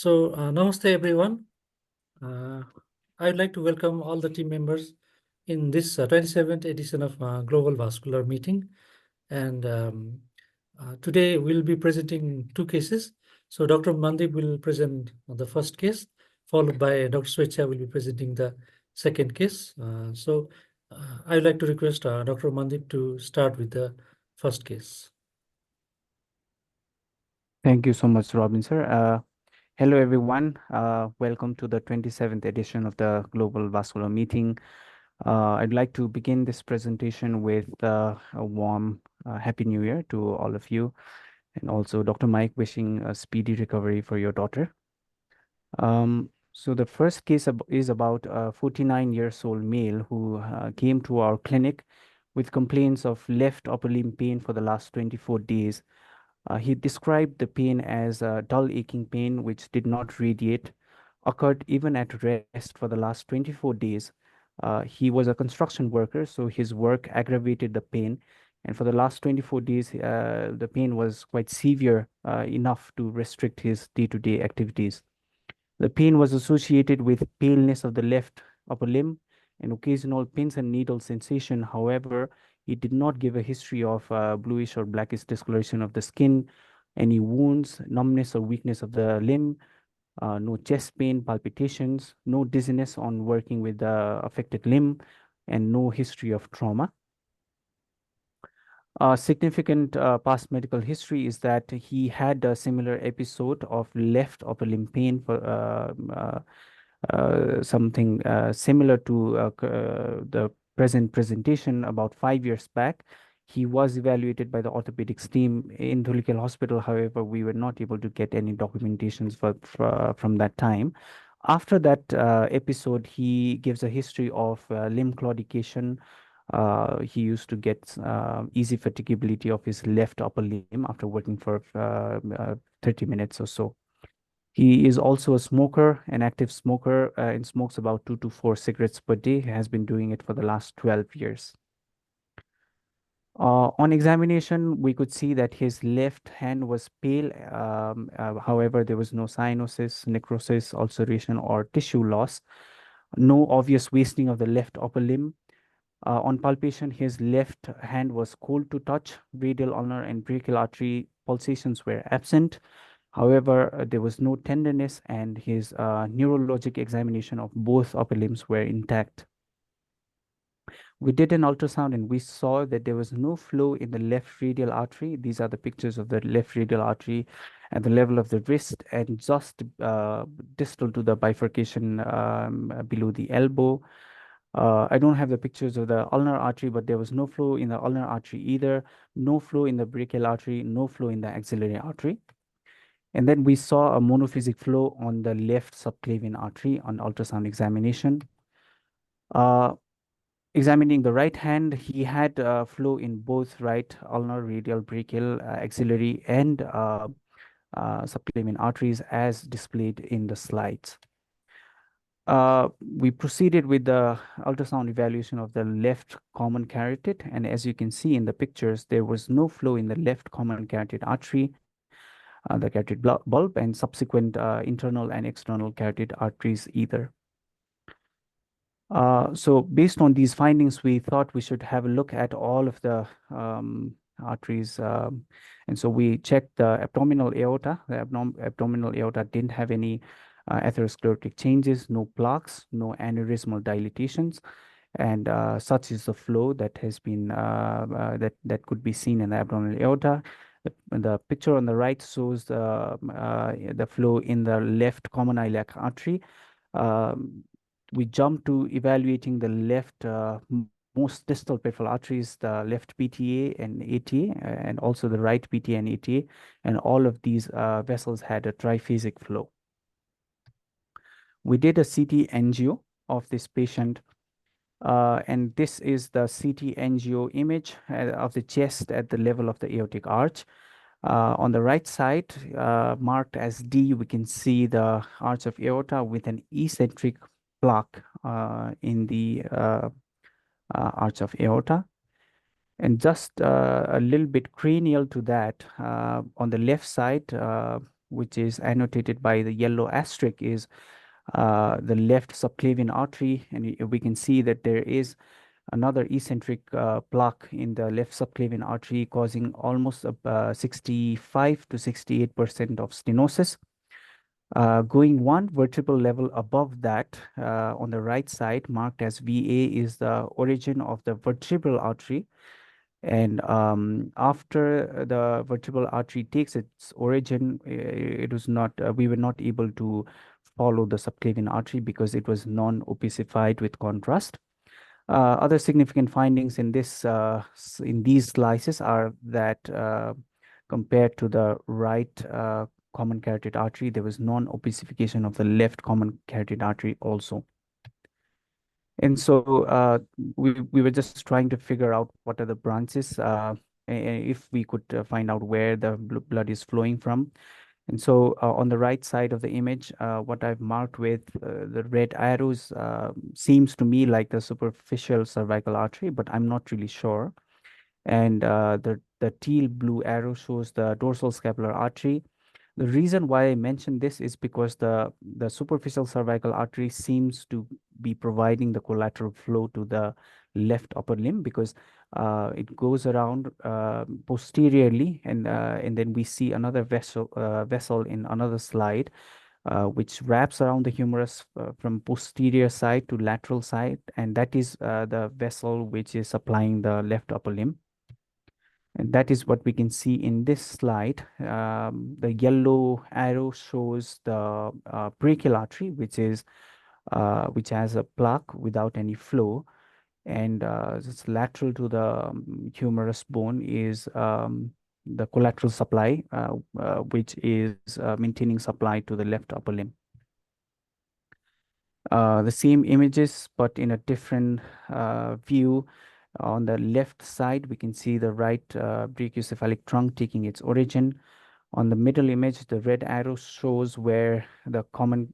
Namaste everyone. I would like to welcome all the team members in this 27th edition of Global Vascular Meeting. And today we'll be presenting two cases. So Dr. Mandeep will present the first case, followed by Dr. Swecha will be presenting the second case. I would like to request Dr. Mandeep to start with the first case. Thank you so much, Robin, sir. Hello, everyone. Welcome to the 27th edition of the Global Vascular Meeting. I'd like to begin this presentation with a warm Happy New Year to all of you, and also Dr. Mike wishing a speedy recovery for your daughter. So the first case is about a 49 years old male who came to our clinic with complaints of left upper limb pain for the last 24 days. He described the pain as a dull aching pain which did not radiate, occurred even at rest for the last 24 days. He was a construction worker, so his work aggravated the pain. And for the last 24 days, the pain was quite severe enough to restrict his day-to-day activities. The pain was associated with paleness of the left upper limb and occasional pins and needle sensation. However, he did not give a history of bluish or blackish discoloration of the skin, any wounds, numbness or weakness of the limb, no chest pain, palpitations, no dizziness on working with the affected limb, and no history of trauma. Significant past medical history is that he had a similar episode of left upper limb pain for something similar to the present presentation about 5 years back. He was evaluated by the orthopedics team in Dhulikhel Hospital. However, we were not able to get any documentations from that time. After that episode, he gives a history of limb claudication. He used to get easy fatigability of his left upper limb after working for 30 minutes or so. He is also a smoker, an active smoker, and smokes about 2 to 4 cigarettes per day. He has been doing it for the last 12 years. On examination, we could see that his left hand was pale. However, there was no cyanosis, necrosis, ulceration, or tissue loss. No obvious wasting of the left upper limb. On palpation, his left hand was cold to touch. Radial, ulnar, and brachial artery pulsations were absent. However, there was no tenderness, and his neurologic examination of both upper limbs were intact. We did an ultrasound and we saw that there was no flow in the left radial artery. These are the pictures of the left radial artery at the level of the wrist and just distal to the bifurcation below the elbow. I don't have the pictures of the ulnar artery, but there was no flow in the ulnar artery either, no flow in the brachial artery, no flow in the axillary artery. And then we saw a monophasic flow on the left subclavian artery on ultrasound examination. Examining the right hand, he had flow in both right ulnar, radial, brachial, axillary, and subclavian arteries as displayed in the slides. We proceeded with the ultrasound evaluation of the left common carotid, and as you can see in the pictures, there was no flow in the left common carotid artery, the carotid bulb, and subsequent internal and external carotid arteries either. So based on these findings, we thought we should have a look at all of the arteries. And so we checked the abdominal aorta. The abdominal aorta didn't have any atherosclerotic changes, no plaques, no aneurysmal dilatations. And such is the flow that has been that could be seen in the abdominal aorta. The picture on the right shows the flow in the left common iliac artery. We jump to evaluating the left most distal peripheral arteries, the left PTA and ATA, and also the right PTA and ATA, and all of these vessels had a triphasic flow. We did a CT angio of this patient, and this is the CT angio image of the chest at the level of the aortic arch. On the right side, marked as D, we can see the arch of aorta with an eccentric plaque in the arch of aorta. And just a little bit cranial to that, on the left side, which is annotated by the yellow asterisk, is the left subclavian artery, and we can see that there is another eccentric plaque in the left subclavian artery, causing almost 65 to 68% of stenosis. Going one vertebral level above that, on the right side, marked as VA, is the origin of the vertebral artery. And after the vertebral artery takes its origin, it was not, we were not able to follow the subclavian artery because it was non-opacified with contrast. Other significant findings in in these slices are that compared to the right common carotid artery, there was non-opacification of the left common carotid artery also. And so we were just trying to figure out what are the branches, if we could find out where the blood is flowing from. And so on the right side of the image, what I've marked with the red arrows seems to me like the superficial cervical artery, but I'm not really sure. And the teal blue arrow shows the dorsal scapular artery. The reason why I mention this is because the superficial cervical artery seems to be providing the collateral flow to the left upper limb, because it goes around posteriorly, and then we see another vessel in another slide, which wraps around the humerus from posterior side to lateral side, and that is the vessel which is supplying the left upper limb. And that is what we can see in this slide. The yellow arrow shows the brachial artery, which has a plaque without any flow, and it's lateral to the humerus bone is the collateral supply, which is maintaining supply to the left upper limb. The same images, but in a different view. On the left side, we can see the right brachiocephalic trunk taking its origin. On the middle image, the red arrow shows where the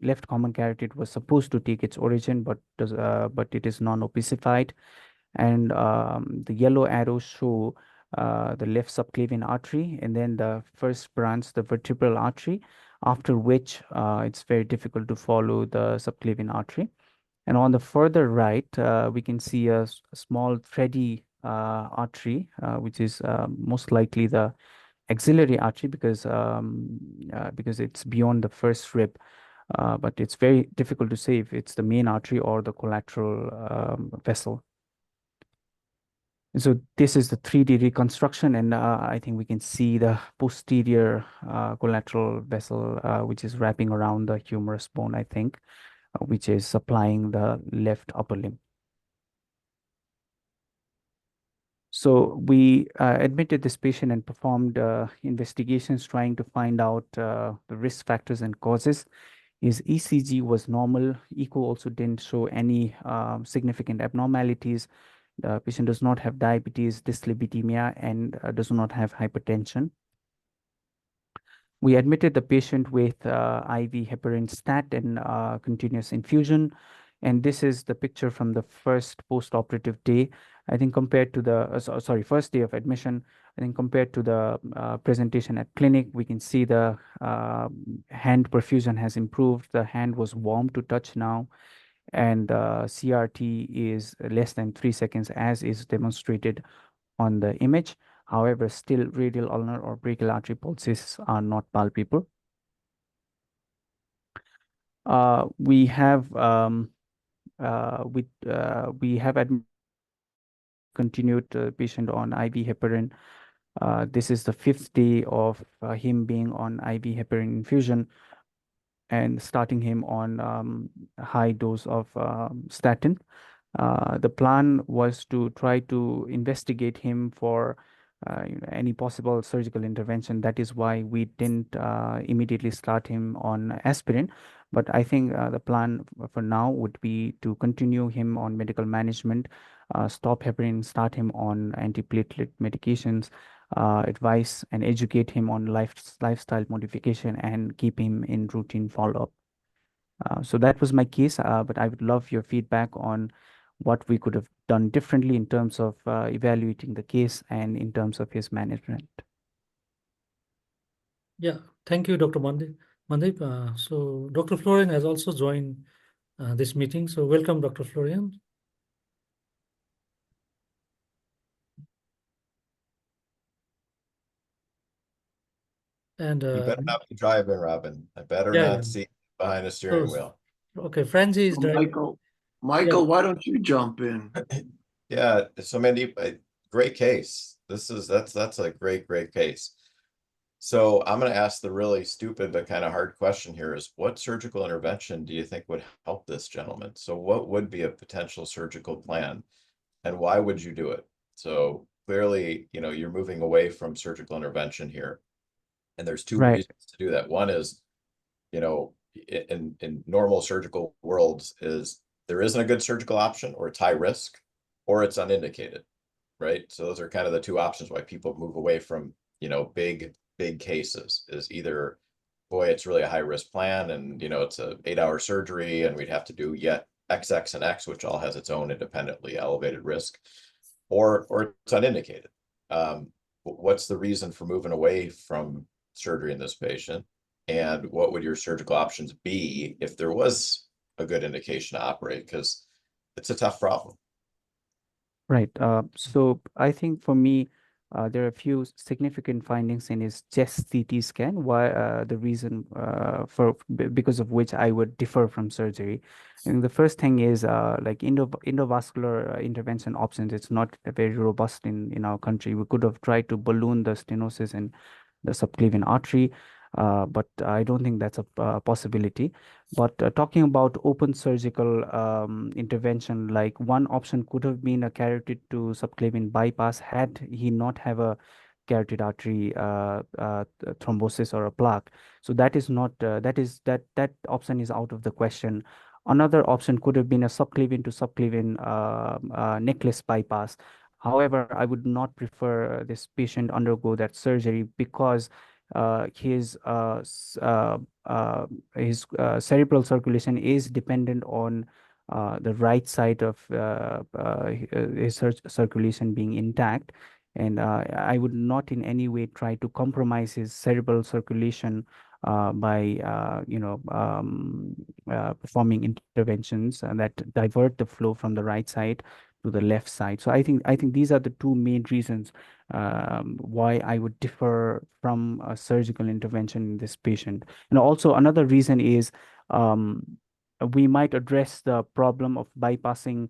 left common carotid was supposed to take its origin, but it is non-opacified. And the yellow arrows show the left subclavian artery, and then the first branch, the vertebral artery, after which it's very difficult to follow the subclavian artery. And on the further right, we can see a small thready artery, which is most likely the axillary artery, because it's beyond the first rib. But it's very difficult to say if it's the main artery or the collateral vessel. And so this is the 3D reconstruction, and I think we can see the posterior collateral vessel, which is wrapping around the humerus bone, I think, which is supplying the left upper limb. So we admitted this patient and performed investigations trying to find out the risk factors and causes. His ECG was normal. Echo also didn't show any significant abnormalities. The patient does not have diabetes, dyslipidemia, and does not have hypertension. We admitted the patient with IV heparin stat and continuous infusion. And this is the picture from the first post-operative day. I think compared to the, first day of admission, I think compared to the presentation at clinic, we can see the hand perfusion has improved. The hand was warm to touch now, and CRT is less than 3 seconds, as is demonstrated on the image. However, still radial ulnar or brachial artery pulses are not palpable. We have continued patient on IV heparin. This is the 5th day of him being on IV heparin infusion, and starting him on high dose of statin. The plan was to try to investigate him for any possible surgical intervention. That is why we didn't immediately start him on aspirin. But I think the plan for now would be to continue him on medical management, stop heparin, start him on antiplatelet medications, advise and educate him on lifestyle modification, and keep him in routine follow-up. So that was my case, but I would love your feedback on what we could have done differently in terms of evaluating the case and in terms of his management. Yeah, Thank you, Dr. Mandeep. So Dr. Florian has also joined this meeting. So welcome, Dr. Florian. And You better not be driving, Robin. I better yeah, yeah. not see behind a So steering wheel. okay, Francie is driving. Michael, Yeah, Michael, why don't you jump in? Yeah, so Mandeep, great case. That's a great case. So I'm going to ask the really stupid but kind of hard question here is what surgical intervention do you think would help this gentleman? So what would be a potential surgical plan and why would you do it? So clearly, you're moving away from surgical intervention here. And there's two Right. reasons to do that. One is in normal surgical worlds is there isn't a good surgical option or it's high risk or it's unинdicated, right? So those are kind of the two options why people move away from, big cases is either, boy, it's really a high risk plan and, it's a 8-hour surgery and we'd have to do yet XX and X, which all has its own independently elevated risk, or it's unindicated. What's the reason for moving away from surgery in this patient? And what would your surgical options be if there was a good indication to operate? Because it's a tough problem. Right. So I think for me, there are a few significant findings in his chest CT scan. Why the reason because of which I would differ from surgery. And the first thing is like endovascular intervention options. It's not very robust in our country. We could have tried to balloon the stenosis in the subclavian artery, but I don't think that's a possibility. But talking about open surgical intervention, like one option could have been a carotid to subclavian bypass had he not have a carotid artery thrombosis or a plaque. So that is not that option is out of the question. Another option could have been a subclavian to subclavian necklace bypass. However, I would not prefer this patient undergo that surgery because uh, his uh, s- uh, cerebral circulation is dependent on the right side of his circulation being intact. And I would not in any way try to compromise his cerebral circulation by, performing interventions that divert the flow from the right side to the left side. So I think these are the two main reasons why I would differ from a surgical intervention in this patient. And also another reason is we might address the problem of bypassing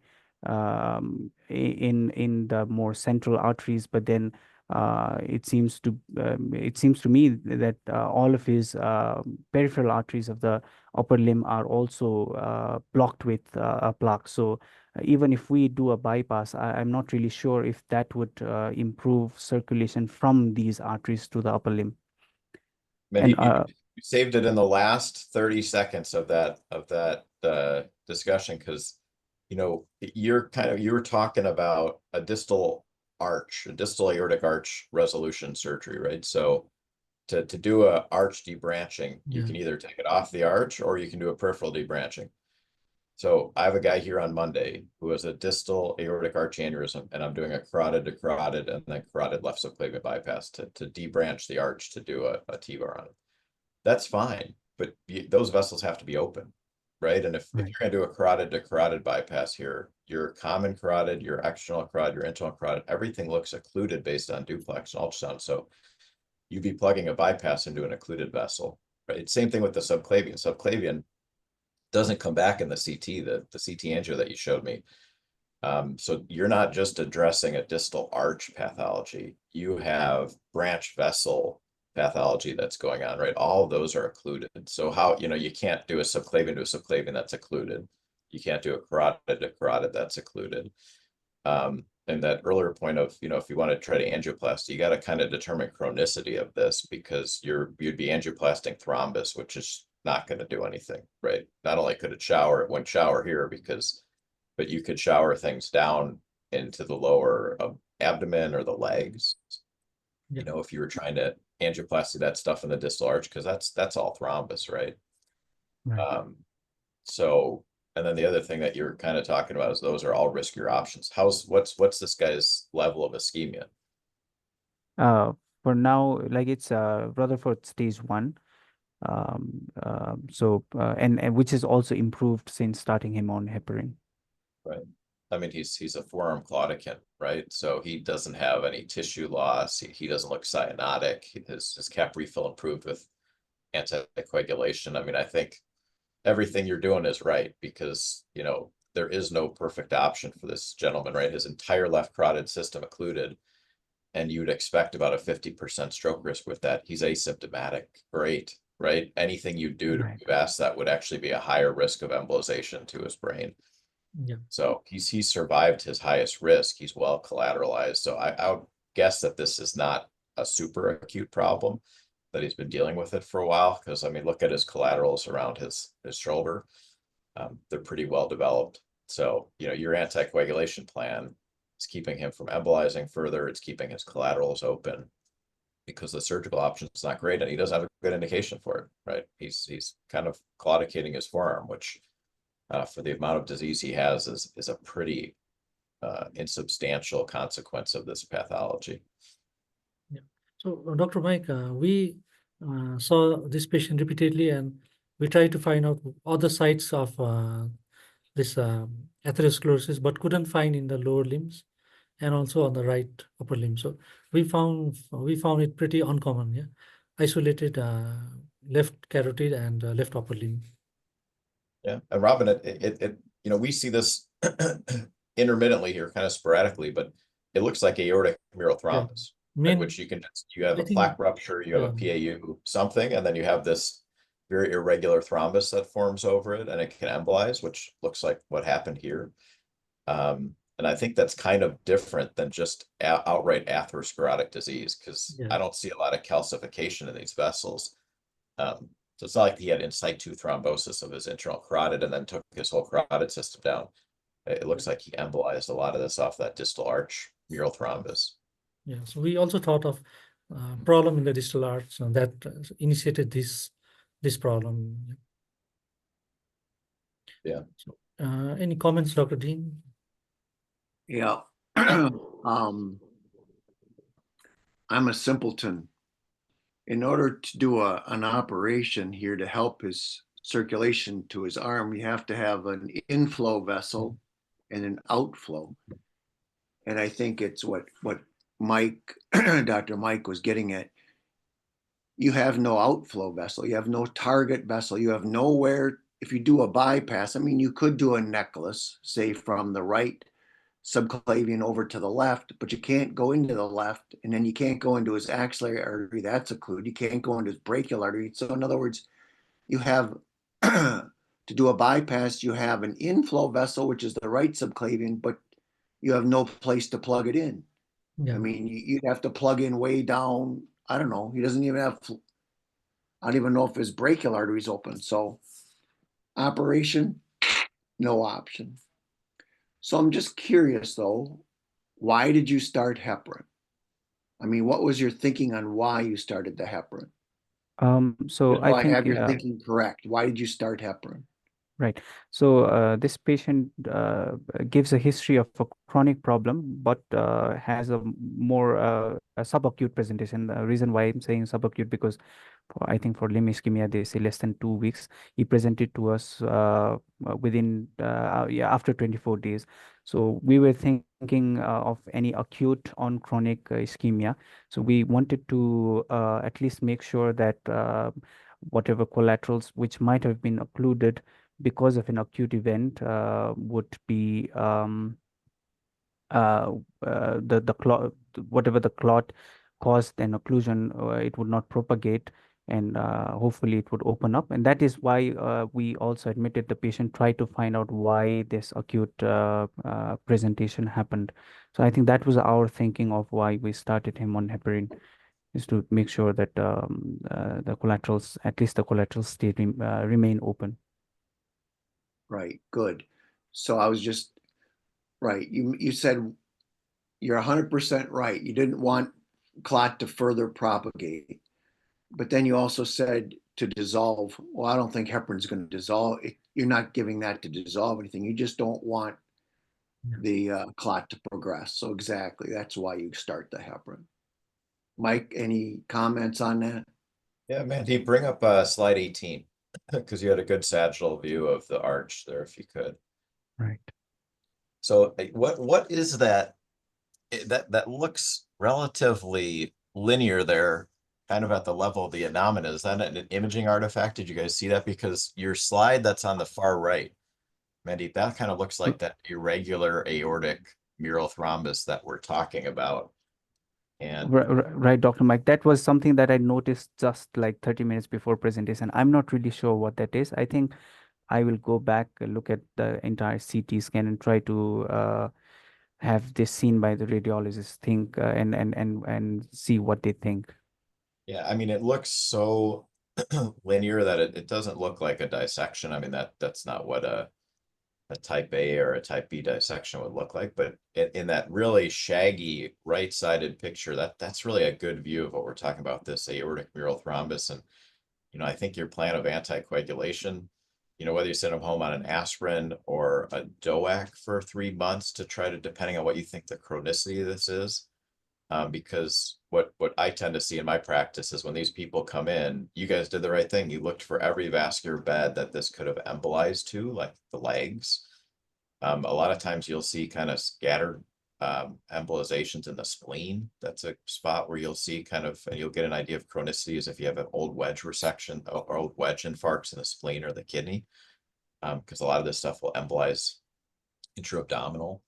in the more central arteries, but then it seems to me that all of his peripheral arteries of the upper limb are also blocked with a plaque. So even if we do a bypass, I'm not really sure if that would improve circulation from these arteries to the upper limb. And Maybe you saved it in the last 30 seconds of that discussion because you were talking about a distal arch, a distal aortic arch resolution surgery, right? So to do a arch debranching, you yeah, can either take it off the arch or you can do a peripheral debranching. So I have a guy here on Monday who has a distal aortic arch aneurysm, and I'm doing a carotid to carotid and then carotid left subclavian bypass to debranch the arch to do a TVAR on it. That's fine, but those vessels have to be open, right? And if right, you're going to do a carotid to carotid bypass here, your common carotid, your external carotid, your internal carotid, everything looks occluded based on duplex and ultrasound. So you'd be plugging a bypass into an occluded vessel, right? Same thing with the subclavian. Subclavian doesn't come back in the CT, the CT angio that you showed me. So you're not just addressing a distal arch pathology, you have branch vessel pathology that's going on, right? All of those are occluded. So how, you can't do a subclavian to a subclavian that's occluded. You can't do a carotid to carotid that's occluded. And that earlier point of, if you want to try to angioplasty, you got to kind of determine chronicity of this because you'd be angioplasting thrombus, which is not going to do anything, right? Not only could it wouldn't shower here but you could shower things down into the lower abdomen or the legs. yeah. If you were trying to angioplasty that stuff in the distal arch, because that's all thrombus, right? right. So, and then the other thing that you're kind of talking about is those are all riskier options. What's this guy's level of ischemia? Uh, for now, like it's Rutherford stage 1. And which is also improved since starting him on heparin. Right. I mean, he's a forearm claudicant, right? So he doesn't have any tissue loss. He doesn't look cyanotic. His cap refill improved with anticoagulation. I mean, I think everything you're doing is right because, you know, there is no perfect option for this gentleman, right? His entire left carotid system occluded, and you'd expect about a 50% stroke risk with that. He's asymptomatic. Great, right? Anything you do to Right. move past that would actually be a higher risk of embolization to his brain. Yeah. So he's survived his highest risk. He's well collateralized. So I would guess that this is not a super acute problem, that he's been dealing with it for a while. Because I mean, look at his collaterals around his shoulder. They're pretty well developed. So, you know, your anticoagulation plan is keeping him from embolizing further. It's keeping his collaterals open because the surgical option is not great, and he doesn't have a good indication for it, right? He's kind of claudicating his forearm, which for the amount of disease he has is a pretty insubstantial consequence of this pathology. Yeah. So, Dr. Mike, we saw this patient repeatedly, and we tried to find out other sites of this atherosclerosis, but couldn't find in the lower limbs and also on the right upper limb. So we found it pretty uncommon. Yeah, isolated left carotid and left upper limb. Yeah, and Robin, you know, we see this intermittently here, kind of sporadically, but it looks like aortic mural Yeah. thrombus, in Main, which you have I a think, plaque rupture, you have a PAU something, and then you have this very irregular thrombus that forms over it, and it can embolize, which looks like what happened here. And I think that's kind of different than just outright atherosclerotic disease, because yeah, I don't see a lot of calcification in these vessels. So it's not like he had in situ thrombosis of his internal carotid and then took his whole carotid system down. It looks like he embolized a lot of this off that distal arch mural thrombus. yeah. So we also thought of problem in the distal arch that initiated this problem. Yeah. So, any comments, Dr. Dean? Yeah. I'm a simpleton. In order to do an operation here to help his circulation to his arm, you have to have an inflow vessel and an outflow. And I think it's what Mike, Dr. Mike was getting at. You have no outflow vessel. You have no target vessel. You have nowhere. If you do a bypass, I mean, you could do a necklace, say from the right subclavian over to the left, but you can't go into the left, and then you can't go into his axillary artery. That's occluded. You can't go into his brachial artery. So in other words, you have to do a bypass, you have an inflow vessel, which is the right subclavian, but you have no place to plug it in. Yeah. I mean, you'd have to plug in way down. I don't know. He doesn't even have, I don't even know if his brachial artery is open. So operation, no option. So I'm just curious though, why did you start heparin? I mean, what was your thinking on why you started the heparin? So Just I so I think, have your thinking correct. Why did you start heparin? right. So this patient gives a history of a chronic problem, but has a more a subacute presentation. The reason why I'm saying subacute, because I think for limb ischemia, they say less than 2 weeks. He presented to us within, after 24 days. So we were thinking of any acute on chronic ischemia. So we wanted to at least make sure that whatever collaterals which might have been occluded because of an acute event would be the clot, whatever the clot caused an occlusion, it would not propagate, and hopefully it would open up. And that is why we also admitted the patient, tried to find out why this acute presentation happened. So I think that was our thinking of why we started him on heparin, is to make sure that the collaterals, at least the collaterals, remain open. Right, good. So I was just right. You said you're 100% right. You didn't want clot to further propagate, but then you also said to dissolve. Well, I don't think heparin's going to dissolve. You're not giving that to dissolve anything. You just don't want the clot to progress. So exactly, that's why you start the heparin. Mike, any comments on that? Yeah, Mandeep, bring up slide 18 because you had a good sagittal view of the arch there, if you could. Right. So what is that? That looks relatively linear there, kind of at the level of the abdomen. Is that an imaging artifact? Did you guys see that? Because your slide that's on the far right, Mandeep, that kind of looks like that irregular aortic mural thrombus that we're talking about. And Right, Dr. Mike. That was something that I noticed just like 30 minutes before presentation. I'm not really sure what that is. I think I will go back and look at the entire CT scan and try to have this seen by the radiologist, think and see what they think. yeah, I mean, it looks so linear that it doesn't look like a dissection. I mean, that's not what a type A or a type B dissection would look like, but in that really shaggy right-sided picture, that's really a good view of what we're talking about, this aortic mural thrombus. And I think your plan of anticoagulation, whether you send them home on an aspirin or a DOAC for 3 months to try to, depending on what you think the chronicity of this is, because what I tend to see in my practice is when these people come in, you guys did the right thing. You looked for every vascular bed that this could have embolized to, like the legs. A lot of times you'll see kind of scattered embolizations in the spleen. That's a spot where you'll see kind of, and you'll get an idea of chronicity as if you have an old wedge resection or old wedge infarcts in the spleen or the kidney, because a lot of this stuff will embolize intra-abdominal.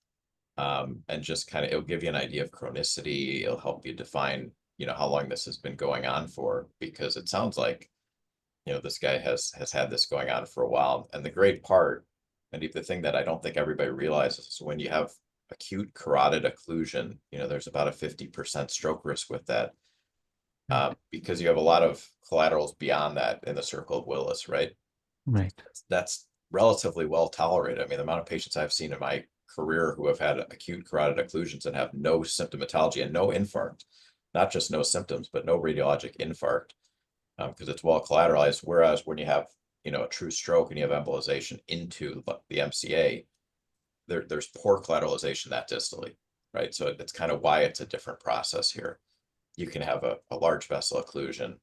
And just kind of, it'll give you an idea of chronicity. It'll help you define, how long this has been going on for, because it sounds like, this guy has had this going on for a while. And the great part, and the thing that I don't think everybody realizes is when you have acute carotid occlusion, there's about a 50% stroke risk with that, because you have a lot of collaterals beyond that in the circle of Willis, right? Right. That's relatively well tolerated. I mean, the amount of patients I've seen in my career who have had acute carotid occlusions and have no symptomatology and no infarct, not just no symptoms, but no radiologic infarct, because it's well collateralized. Whereas when you have, a true stroke and you have embolization into the MCA, there's poor collateralization that distally, right? So it's kind of why it's a different process here. You can have a large vessel occlusion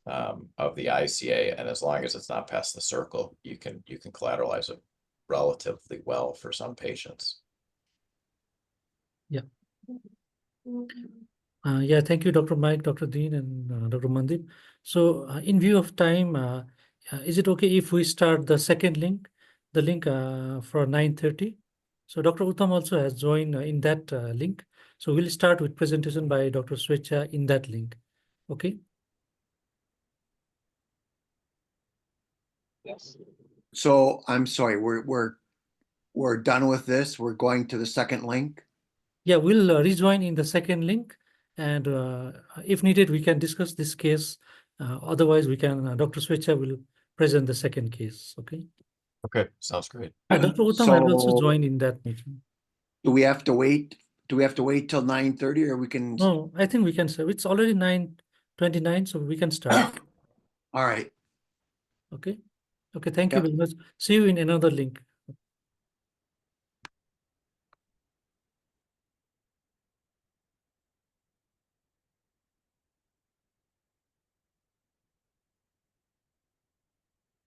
of the ICA, and as long as it's not past the circle, you can collateralize it relatively well for some patients. Yeah. Yeah, thank you, Dr. Mike, Dr. Dean, and Dr. Mandeep. So in view of time, is it okay if we start the second link, the link for 9:30? So Dr. Uttam also has joined in that link. So we'll start with presentation by Dr. Swecha in that link. Okay. Yes. So I'm sorry, we're done with this. We're going to the second link. Yeah, we'll rejoin in the second link, and if needed, we can discuss this case. Otherwise, we can. Dr. Swecha will present the second case. Okay. Okay, sounds great. Dr. Uttam had also So joined in that meeting. do we have to wait? Do we have to wait till 9:30 or we can? No, I think we can start. It's already 9:29, so we can start. All right. Okay. Okay. Thank you Yep. very much. See you in another link.